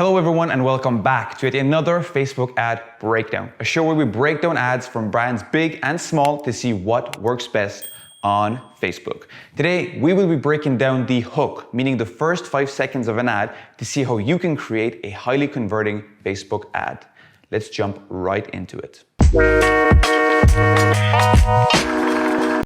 Hello everyone and welcome back to yet another Facebook ad breakdown, a show where we break down ads from brands big and small to see what works best on Facebook. Today, we will be breaking down the hook, meaning the first 5 seconds of an ad to see how you can create a highly converting Facebook ad. Let's jump right into it.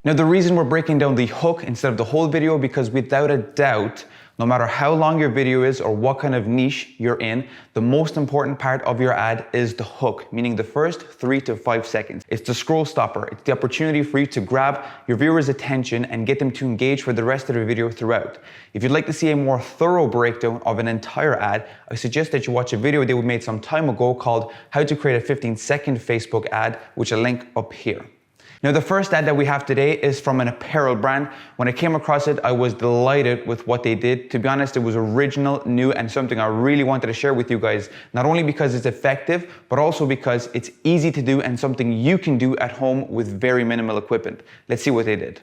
Now, the reason we're breaking down the hook instead of the whole video, because without a doubt, no matter how long your video is or what kind of niche you're in, the most important part of your ad is the hook, meaning the first 3 to 5 seconds. It's the scroll stopper. It's the opportunity for you to grab your viewers' attention and get them to engage for the rest of the video throughout. If you'd like to see a more thorough breakdown of an entire ad, I suggest that you watch a video that we made some time ago called How to Create a 15-Second Facebook Ad, which I'll link up here. Now, the first ad that we have today is from an apparel brand. When I came across it, I was delighted with what they did. To be honest, it was original, new, and something I really wanted to share with you guys, not only because it's effective, but also because it's easy to do and something you can do at home with very minimal equipment. Let's see what they did.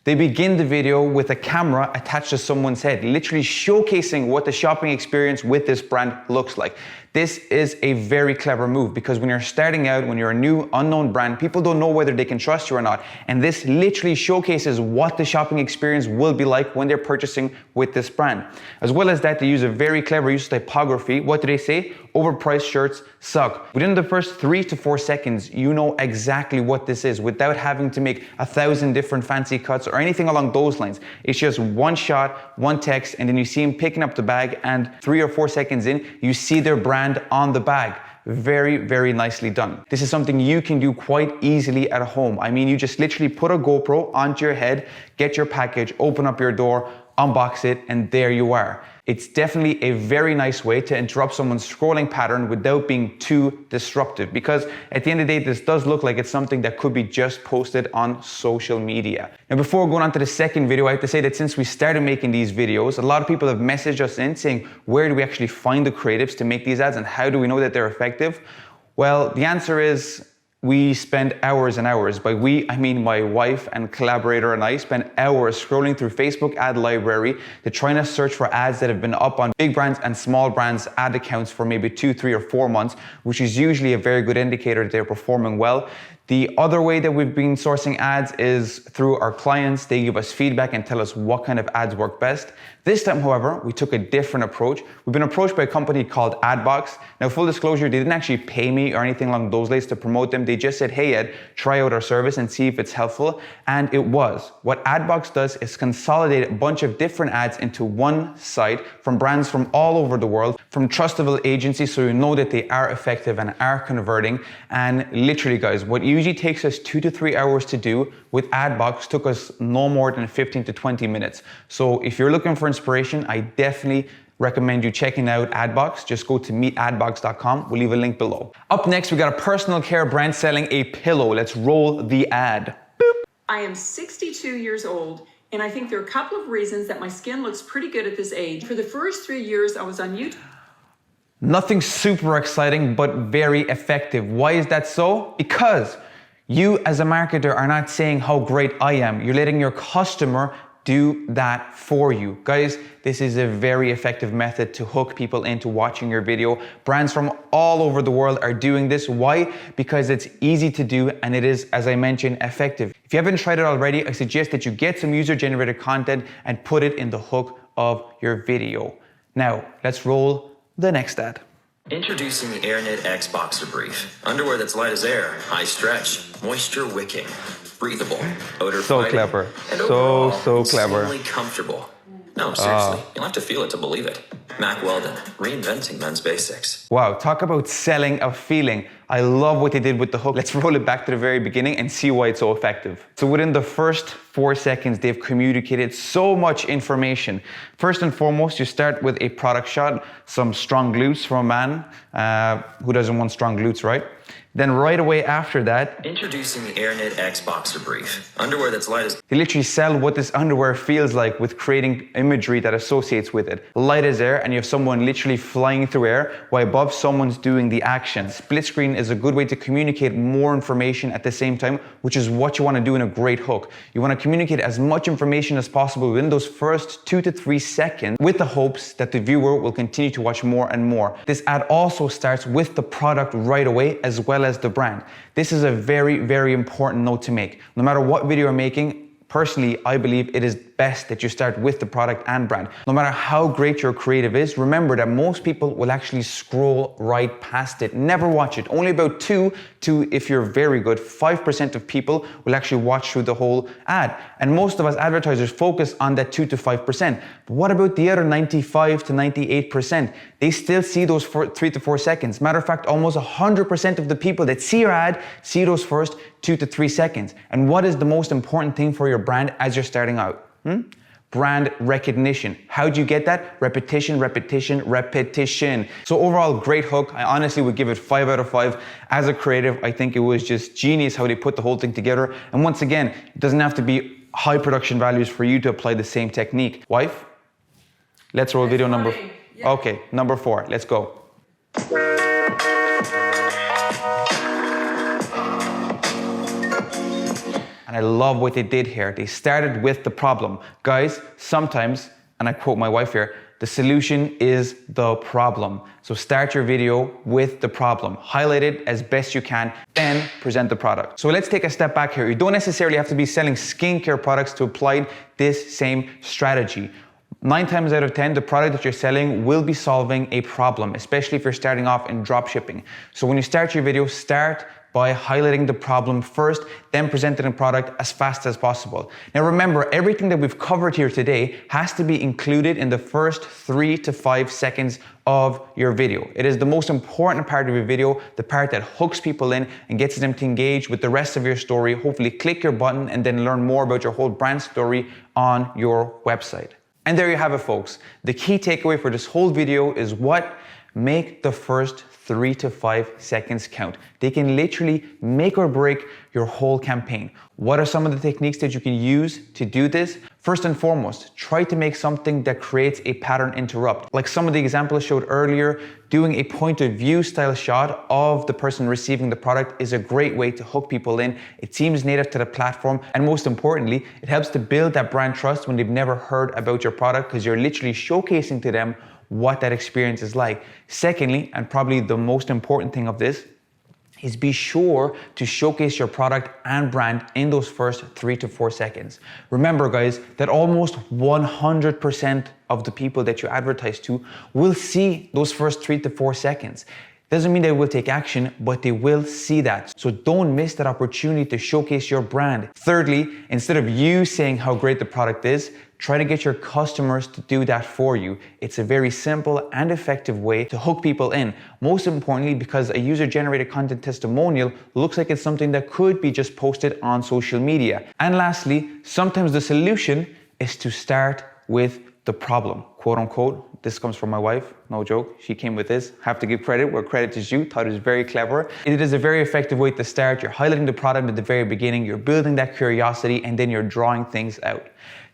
They begin the video with a camera attached to someone's head, literally showcasing what the shopping experience with this brand looks like. This is a very clever move because when you're starting out, when you're a new unknown brand, people don't know whether they can trust you or not. And this literally showcases what the shopping experience will be like when they're purchasing with this brand. As well as that, they use a very clever use of typography. What do they say? Overpriced shirts suck. Within the first 3 to 4 seconds, you know exactly what this is without having to make 1,000 different fancy cuts or anything along those lines. It's just one shot, one text, and then you see him picking up the bag, and 3 or 4 seconds in, you see their brand on the bag. Very, very nicely done. This is something you can do quite easily at home. I mean, you just literally put a GoPro onto your head, get your package, open up your door, unbox it, and there you are. It's definitely a very nice way to interrupt someone's scrolling pattern without being too disruptive, because at the end of the day, this does look like it's something that could be just posted on social media. Now, before going on to the second video, I have to say that since we started making these videos, a lot of people have messaged us in saying, where do we actually find the creatives to make these ads and how do we know that they're effective? Well, the answer is, we spend hours and hours. By we, I mean my wife and collaborator and I spend hours scrolling through Facebook ad library to try to search for ads that have been up on big brands and small brands ad accounts for maybe 2, 3, or 4 months, which is usually a very good indicator that they're performing well. The other way that we've been sourcing ads is through our clients. They give us feedback and tell us what kind of ads work best. This time, however, we took a different approach. We've been approached by a company called Adbox. Now, full disclosure, they didn't actually pay me or anything along those lines to promote them. They just said, hey Ed, try out our service and see if it's helpful. And it was. What Adbox does is consolidate a bunch of different ads into one site from brands from all over the world, from trustable agencies, so you know that they are effective and are converting. And literally, guys, what usually takes us 2 to 3 hours to do with Adbox took us no more than 15 to 20 minutes. So if you're looking for inspiration, I definitely recommend you checking out Adbox. Just go to meetadbox.com. We'll leave a link below. Up next, we got a personal care brand selling a pillow. Let's roll the ad. Boop. I am 62 years old, and I think there are a couple of reasons that my skin looks pretty good at this age. For the first 3 years, I was on YouTube. Nothing super exciting, but very effective. Why is that so? Because you as a marketer are not saying how great I am. You're letting your customer do that for you. Guys, this is a very effective method to hook people into watching your video. Brands from all over the world are doing this. Why? Because it's easy to do and it is, as I mentioned, effective. If you haven't tried it already, I suggest that you get some user-generated content and put it in the hook of your video. Now, let's roll the next ad. Introducing the Airnet X Boxer Brief. Underwear that's light as air, high stretch, moisture wicking, breathable, odor So fighting, clever. and So clever. extremely comfortable. No, seriously, you'll have to feel it to believe it. Mac Weldon, reinventing men's basics. Wow, talk about selling a feeling. I love what they did with the hook. Let's roll it back to the very beginning and see why it's so effective. So within the first 4 seconds, they've communicated so much information. First and foremost, you start with a product shot, some strong glutes from a man. Who doesn't want strong glutes, right? Then right away after that, Introducing the Airnet X Boxer Brief. Underwear that's light as they literally sell what this underwear feels like with creating imagery that associates with it. Light as air, and you have someone literally flying through air while above someone's doing the action. Split screen is a good way to communicate more information at the same time, which is what you want to do in a great hook. You want to communicate as much information as possible within those first 2 to 3 seconds with the hopes that the viewer will continue to watch more and more. This ad also starts with the product right away as well as the brand. This is a very, very important note to make. No matter what video you're making, personally, I believe it is best that you start with the product and brand. No matter how great your creative is, remember that most people will actually scroll right past it, never watch it. Only about 2 to, if you're very good, 5% of people will actually watch through the whole ad. And most of us advertisers focus on that 2 to 5%. But what about the other 95 to 98%? They still see those 3 to 4 seconds. Matter of fact, almost 100% of the people that see your ad see those first 2 to 3 seconds. And what is the most important thing for your brand as you're starting out? Brand recognition. How do you get that? Repetition, repetition, repetition. So overall, great hook. I honestly would give it 5 out of 5. As a creative, I think it was just genius how they put the whole thing together. And once again, it doesn't have to be high production values for you to apply the same technique. Wife, let's roll video number. Yeah. Okay, number 4. Let's go. And I love what they did here. They started with the problem. Guys, sometimes, and I quote my wife here, the solution is the problem. So start your video with the problem. Highlight it as best you can, then present the product. So let's take a step back here. You don't necessarily have to be selling skincare products to apply this same strategy. 9 times out of 10, the product that you're selling will be solving a problem, especially if you're starting off in drop shipping. So when you start your video, start by highlighting the problem first, then presenting the product as fast as possible. Now remember, everything that we've covered here today has to be included in the first 3 to 5 seconds of your video. It is the most important part of your video, the part that hooks people in and gets them to engage with the rest of your story, hopefully click your button and then learn more about your whole brand story on your website. And there you have it, folks. The key takeaway for this whole video is what? Make the first 3 to 5 seconds count. They can literally make or break your whole campaign. What are some of the techniques that you can use to do this? First and foremost, try to make something that creates a pattern interrupt. Like some of the examples I showed earlier, doing a point of view style shot of the person receiving the product is a great way to hook people in. It seems native to the platform, and most importantly, it helps to build that brand trust when they've never heard about your product because you're literally showcasing to them what that experience is like. Secondly, and probably the most important thing of this, is be sure to showcase your product and brand in those first 3 to 4 seconds. Remember guys, that almost 100% of the people that you advertise to will see those first 3 to 4 seconds. Doesn't mean they will take action, but they will see that. So don't miss that opportunity to showcase your brand. Thirdly, instead of you saying how great the product is, try to get your customers to do that for you. It's a very simple and effective way to hook people in. Most importantly, because a user-generated content testimonial looks like it's something that could be just posted on social media. And lastly, sometimes the solution is to start with the problem, quote unquote. This comes from my wife, no joke. She came with this. Have to give credit where credit is due. Thought it was very clever. It is a very effective way to start. You're highlighting the product at the very beginning. You're building that curiosity and then you're drawing things out.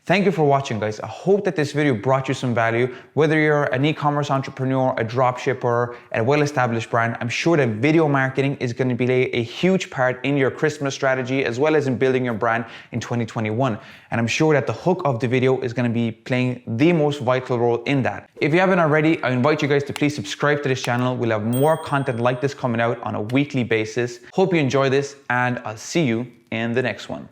Thank you for watching, guys. I hope that this video brought you some value. Whether you're an e-commerce entrepreneur, a drop shipper, a well-established brand, I'm sure that video marketing is going to play a huge part in your Christmas strategy as well as in building your brand in 2021. And I'm sure that the hook of the video is going to be playing the most vital role in that. If you haven't already, I invite you guys to please subscribe to this channel. We'll have more content like this coming out on a weekly basis. Hope you enjoy this and I'll see you in the next one.